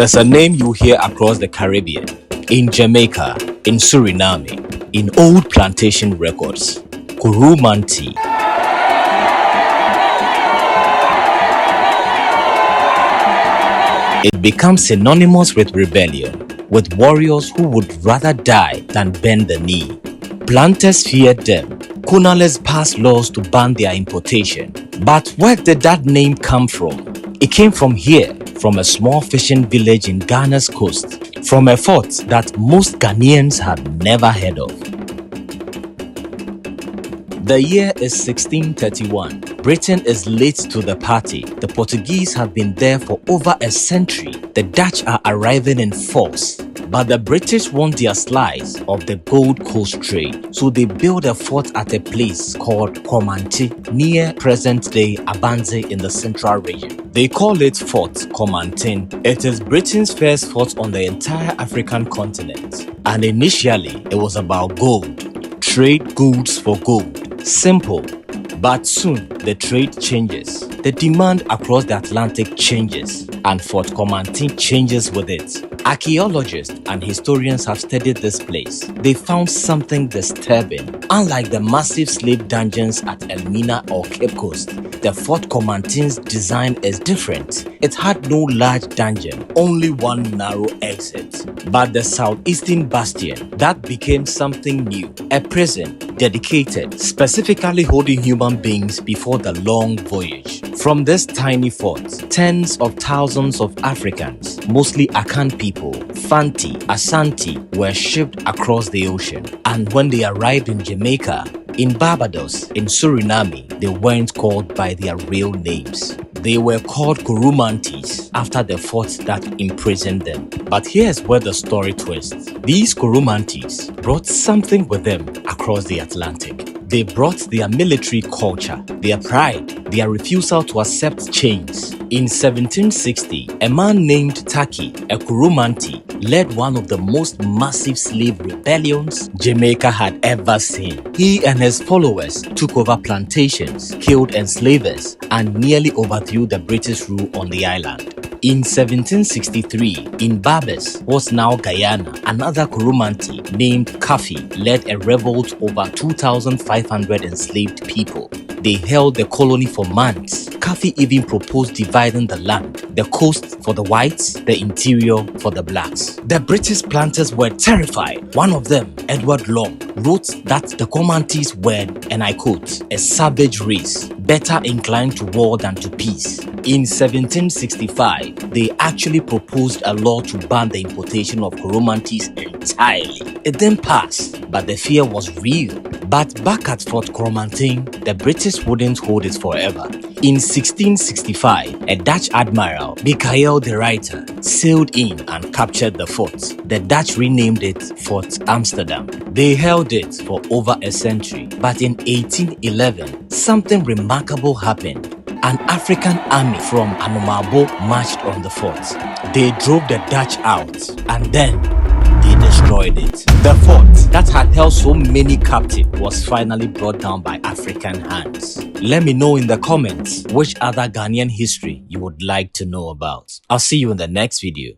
There's a name you hear across the Caribbean, in Jamaica, in Suriname, in old plantation records: Coromantee. It becomes synonymous with rebellion, with warriors who would rather die than bend the knee. Planters feared them. Colonialists passed laws to ban their importation. But where did that name come from? It came from here, from a small fishing village in Ghana's coast, from a fort that most Ghanaians had never heard of. The year is 1631. Britain is late to the party. The Portuguese have been there for over a century. The Dutch are arriving in force. But the British want their slice of the Gold Coast trade, so they build a fort at a place called Coromantee near present-day Abandze in the central region. They call it Fort Courmantin. It is Britain's first fort on the entire African continent. And initially, it was about gold. Trade goods for gold. Simple. But soon, the trade changes. The demand across the Atlantic changes, and Fort Courmantin changes with it. Archaeologists and historians have studied this place. They found something disturbing. Unlike the massive slave dungeons at Elmina or Cape Coast, the Fort Courmantin's design is different. It had no large dungeon, only one narrow exit. But the southeastern bastion, that became something new. A prison dedicated, specifically holding human beings before the long voyage. From this tiny fort, tens of thousands of Africans, mostly Akan people, Fanti, Asante, were shipped across the ocean. And when they arrived in Jamaica, in Barbados, in Suriname, they weren't called by their real names. They were called Coromantees after the fort that imprisoned them. But here's where the story twists. These Coromantees brought something with them across the Atlantic. They brought their military culture, their pride, their refusal to accept chains. In 1760, a man named Taki, a Coromantee, led one of the most massive slave rebellions Jamaica had ever seen. He and his followers took over plantations, killed enslavers, and nearly overthrew the British rule on the island. In 1763, in Barbers, what's now Guyana, another Coromantee named Kafi led a revolt over 2,500 enslaved people. They held the colony for months. Kafi even proposed dividing the land, the coast for the whites, the interior for the blacks. The British planters were terrified. One of them, Edward Long, wrote that the Comantees were, and I quote, a savage race, better inclined to war than to peace. In 1765, they actually proposed a law to ban the importation of Coromantees entirely. It didn't pass, but the fear was real. But back at Fort Cormantin, the British wouldn't hold it forever. In 1665, a Dutch admiral, Michiel de Ruyter, sailed in and captured the fort. The Dutch renamed it Fort Amsterdam. They held it for over a century, but in 1811, something remarkable happened. An African army from Anomabo marched on the fort. They drove the Dutch out, and then they destroyed it. The fort that had held so many captives was finally brought down by African hands. Let me know in the comments which other Ghanaian history you would like to know about. I'll see you in the next video.